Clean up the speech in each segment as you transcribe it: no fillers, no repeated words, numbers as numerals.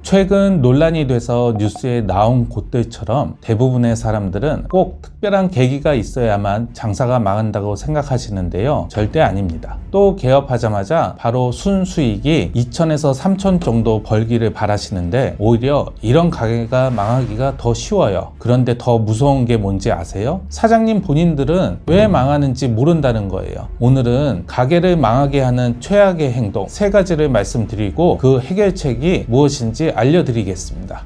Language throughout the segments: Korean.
최근 논란이 돼서 뉴스에 나온 곳들처럼 대부분의 사람들은 꼭 특별한 계기가 있어야만 장사가 망한다고 생각하시는데요. 절대 아닙니다. 또 개업하자마자 바로 순수익이 2천에서 3천 정도 벌기를 바라시는데 오히려 이런 가게가 망하기가 더 쉬워요. 그런데 더 무서운 게 뭔지 아세요? 사장님 본인들은 왜 망하는지 모른다는 거예요. 오늘은 가게를 망하게 하는 최악의 행동 3가지를 말씀드리고 그 해결책이 무엇인지 알려드리겠습니다.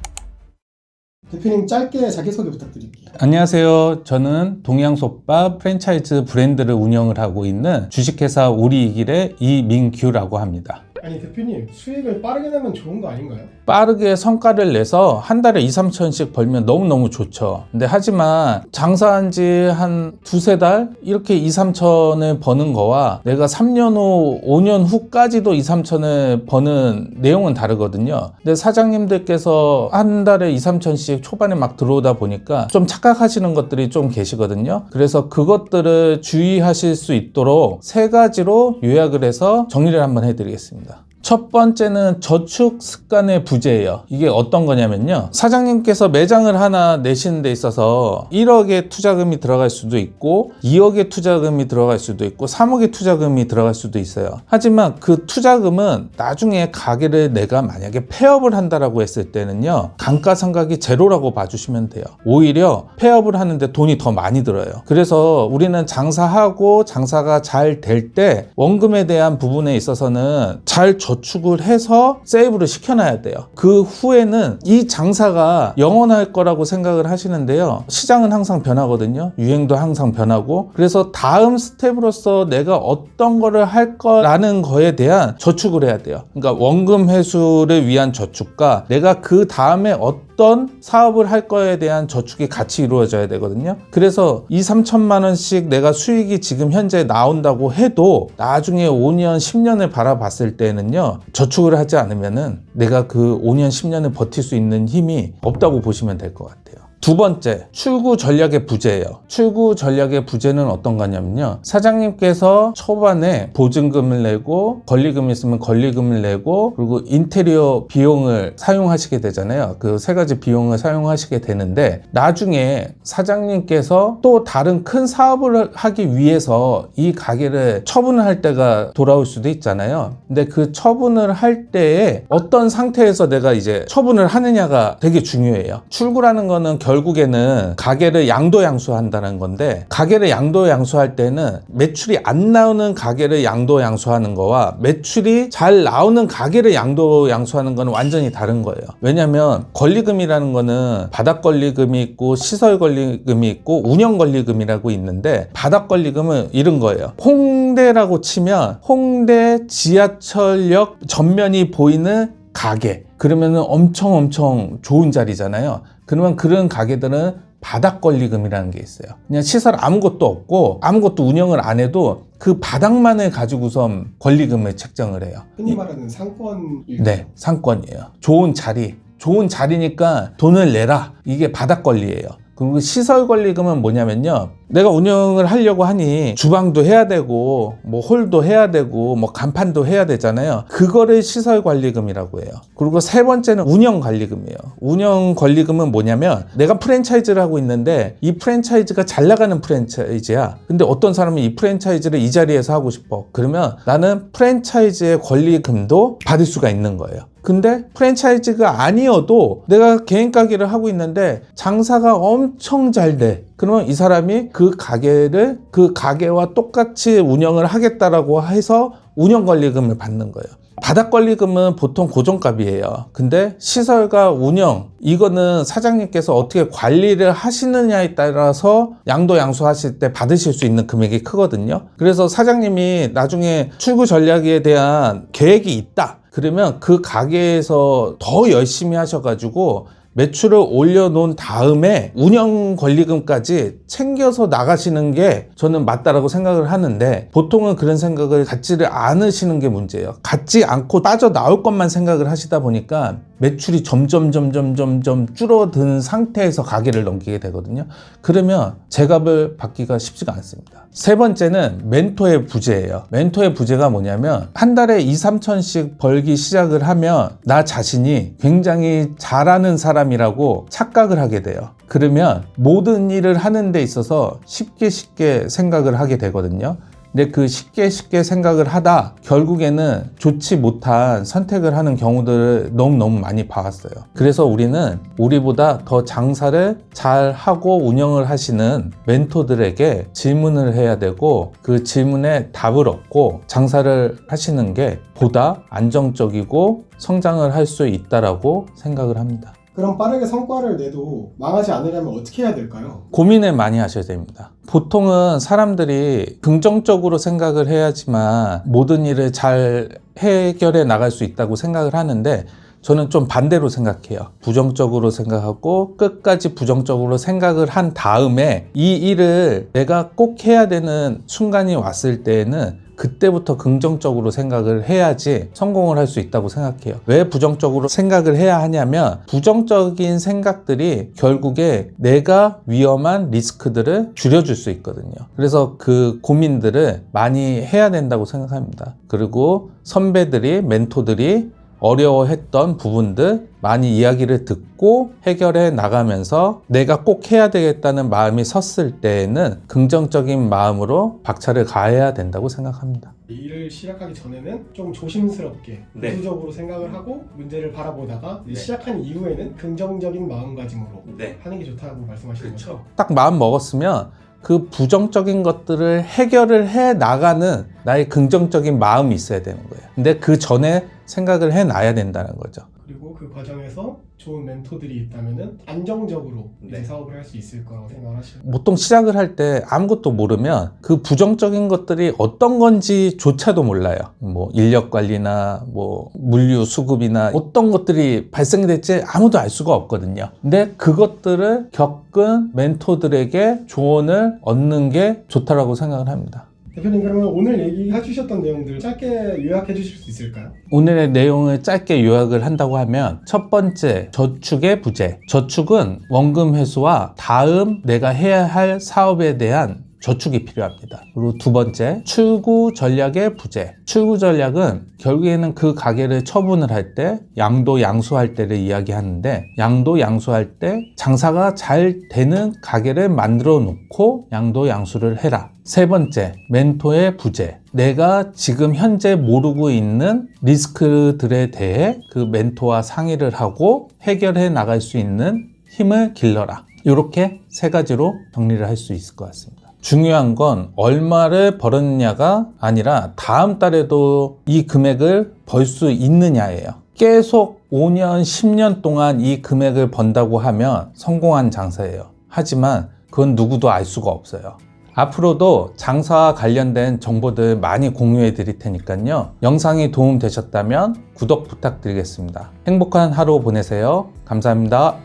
대표님 짧게 자기소개 부탁드릴게요. 안녕하세요. 저는 동양솥밥 프랜차이즈 브랜드를 운영을 하고 있는 주식회사 우리이길의 이민규라고 합니다. 아니 대표님, 수익을 빠르게 내면 좋은 거 아닌가요? 빠르게 성과를 내서 한 달에 2, 3천씩 벌면 너무너무 좋죠. 근데 하지만 장사한 지 한 두세 달 이렇게 2, 3천을 버는 거와 내가 3년 후, 5년 후까지도 2, 3천을 버는 내용은 다르거든요. 근데 사장님들께서 한 달에 2, 3천씩 초반에 막 들어오다 보니까 좀 착각하시는 것들이 좀 계시거든요. 그래서 그것들을 주의하실 수 있도록 3가지로 요약을 해서 정리를 한번 해드리겠습니다. 첫 번째는 저축 습관의 부재예요. 이게 어떤 거냐면요. 사장님께서 매장을 하나 내시는 데 있어서 1억의 투자금이 들어갈 수도 있고 2억의 투자금이 들어갈 수도 있고 3억의 투자금이 들어갈 수도 있어요. 하지만 그 투자금은 나중에 가게를 내가 만약에 폐업을 한다라고 했을 때는요. 감가상각이 제로라고 봐주시면 돼요. 오히려 폐업을 하는데 돈이 더 많이 들어요. 그래서 우리는 장사하고 장사가 잘 될 때 원금에 대한 부분에 있어서는 잘 저축을 해서 세이브를 시켜놔야 돼요. 그 후에는 이 장사가 영원할 거라고 생각을 하시는데요. 시장은 항상 변하거든요. 유행도 항상 변하고. 그래서 다음 스텝으로서 내가 어떤 거를 할 거라는 거에 대한 저축을 해야 돼요. 그러니까 원금 회수를 위한 저축과 내가 그 다음에 어떤 사업을 할 거에 대한 저축이 같이 이루어져야 되거든요. 그래서 2, 3천만 원씩 내가 수익이 지금 현재 나온다고 해도 나중에 5년, 10년을 바라봤을 때는요. 저축을 하지 않으면은 내가 그 5년, 10년을 버틸 수 있는 힘이 없다고 보시면 될 것 같아요. 두 번째, 출구 전략의 부재예요. 출구 전략의 부재는 어떤 거냐면요. 사장님께서 초반에 보증금을 내고 권리금이 있으면 권리금을 내고 그리고 인테리어 비용을 사용하시게 되잖아요. 그 3가지 비용을 사용하시게 되는데 나중에 사장님께서 또 다른 큰 사업을 하기 위해서 이 가게를 처분을 할 때가 돌아올 수도 있잖아요. 근데 그 처분을 할 때에 어떤 상태에서 내가 이제 처분을 하느냐가 되게 중요해요. 출구라는 거는 결국에는 가게를 양도양수한다는 건데 가게를 양도양수할 때는 매출이 안 나오는 가게를 양도양수하는 거와 매출이 잘 나오는 가게를 양도양수하는 거는 완전히 다른 거예요. 왜냐하면 권리금이라는 거는 바닥 권리금이 있고 시설 권리금이 있고 운영 권리금이라고 있는데 바닥 권리금은 이런 거예요. 홍대라고 치면 홍대 지하철역 전면이 보이는 가게, 그러면은 엄청 좋은 자리잖아요. 그러면 그런 가게들은 바닥 권리금이라는 게 있어요. 그냥 시설 아무것도 없고 아무것도 운영을 안 해도 그 바닥만을 가지고선 권리금을 책정을 해요. 흔히 말하는 상권일까요? 네, 상권이에요. 좋은 자리니까 돈을 내라. 이게 바닥 권리예요. 그리고 시설 권리금은 뭐냐면요. 내가 운영을 하려고 하니 주방도 해야 되고 뭐 홀도 해야 되고 뭐 간판도 해야 되잖아요. 그거를 시설 관리금이라고 해요. 그리고 3번째는 운영 관리금이에요. 운영 관리금은 뭐냐면 내가 프랜차이즈를 하고 있는데 이 프랜차이즈가 잘 나가는 프랜차이즈야. 근데 어떤 사람은 이 프랜차이즈를 이 자리에서 하고 싶어. 그러면 나는 프랜차이즈의 권리금도 받을 수가 있는 거예요. 근데 프랜차이즈가 아니어도 내가 개인 가게를 하고 있는데 장사가 엄청 잘 돼. 그러면 이 사람이 그 가게를 그 가게와 똑같이 운영을 하겠다라고 해서 운영 권리금을 받는 거예요. 바닥 권리금은 보통 고정값이에요. 근데 시설과 운영, 이거는 사장님께서 어떻게 관리를 하시느냐에 따라서 양도양수하실 때 받으실 수 있는 금액이 크거든요. 그래서 사장님이 나중에 출구 전략에 대한 계획이 있다. 그러면 그 가게에서 더 열심히 하셔가지고 매출을 올려놓은 다음에 운영 권리금까지 챙겨서 나가시는 게 저는 맞다라고 생각을 하는데, 보통은 그런 생각을 갖지를 않으시는 게 문제예요. 갖지 않고 빠져나올 것만 생각을 하시다 보니까 매출이 점점 줄어든 상태에서 가게를 넘기게 되거든요. 그러면 제값을 받기가 쉽지가 않습니다. 세 번째는 멘토의 부재예요. 멘토의 부재가 뭐냐면, 한 달에 2, 3천씩 벌기 시작을 하면 나 자신이 굉장히 잘하는 사람이라고 착각을 하게 돼요. 그러면 모든 일을 하는 데 있어서 쉽게 생각을 하게 되거든요. 근데 그 쉽게 생각을 하다 결국에는 좋지 못한 선택을 하는 경우들을 너무 많이 봐왔어요. 그래서 우리는 우리보다 더 장사를 잘 하고 운영을 하시는 멘토들에게 질문을 해야 되고, 그 질문에 답을 얻고 장사를 하시는 게 보다 안정적이고 성장을 할 수 있다라고 생각을 합니다. 그럼 빠르게 성과를 내도 망하지 않으려면 어떻게 해야 될까요? 고민을 많이 하셔야 됩니다. 보통은 사람들이 긍정적으로 생각을 해야지만 모든 일을 잘 해결해 나갈 수 있다고 생각을 하는데, 저는 좀 반대로 생각해요. 부정적으로 생각하고 끝까지 부정적으로 생각을 한 다음에 이 일을 내가 꼭 해야 되는 순간이 왔을 때에는 그때부터 긍정적으로 생각을 해야지 성공을 할 수 있다고 생각해요. 왜 부정적으로 생각을 해야 하냐면, 부정적인 생각들이 결국에 내가 위험한 리스크들을 줄여줄 수 있거든요. 그래서 그 고민들을 많이 해야 된다고 생각합니다. 그리고 선배들이, 멘토들이 어려워했던 부분들 많이 이야기를 듣고 해결해 나가면서 내가 꼭 해야 되겠다는 마음이 섰을 때에는 긍정적인 마음으로 박차를 가해야 된다고 생각합니다. 일을 시작하기 전에는 좀 조심스럽게 보수적으로 생각을 하고 문제를 바라보다가 시작한 이후에는 긍정적인 마음가짐으로 하는 게 좋다고 말씀하시는 거죠? 딱 마음 먹었으면 그 부정적인 것들을 해결을 해 나가는 나의 긍정적인 마음이 있어야 되는 거예요. 근데 그 전에 생각을 해 놔야 된다는 거죠. 그리고 그 과정에서 좋은 멘토들이 있다면은 안정적으로 이제 사업을 할 수 있을 거라고 생각하시는. 보통 시작을 할 때 아무것도 모르면 그 부정적인 것들이 어떤 건지조차도 몰라요. 뭐 인력 관리나 뭐 물류 수급이나 어떤 것들이 발생될지 아무도 알 수가 없거든요. 근데 그것들을 겪은 멘토들에게 조언을 얻는 게 좋다라고 생각을 합니다. 대표님, 그러면 오늘 얘기해 주셨던 내용들 짧게 요약해 주실 수 있을까요? 오늘의 내용을 짧게 요약을 한다고 하면, 첫 번째, 저축의 부재. 저축은 원금 회수와 다음 내가 해야 할 사업에 대한 저축이 필요합니다. 그리고 두 번째, 출구 전략의 부재. 출구 전략은 결국에는 그 가게를 처분을 할 때 양도 양수할 때를 이야기하는데, 양도 양수할 때 장사가 잘 되는 가게를 만들어 놓고 양도 양수를 해라. 세 번째, 멘토의 부재. 내가 지금 현재 모르고 있는 리스크들에 대해 그 멘토와 상의를 하고 해결해 나갈 수 있는 힘을 길러라. 이렇게 세 가지로 정리를 할 수 있을 것 같습니다. 중요한 건 얼마를 벌었느냐가 아니라 다음 달에도 이 금액을 벌 수 있느냐예요. 계속 5년, 10년 동안 이 금액을 번다고 하면 성공한 장사예요. 하지만 그건 누구도 알 수가 없어요. 앞으로도 장사와 관련된 정보들 많이 공유해 드릴 테니까요. 영상이 도움 되셨다면 구독 부탁드리겠습니다. 행복한 하루 보내세요. 감사합니다.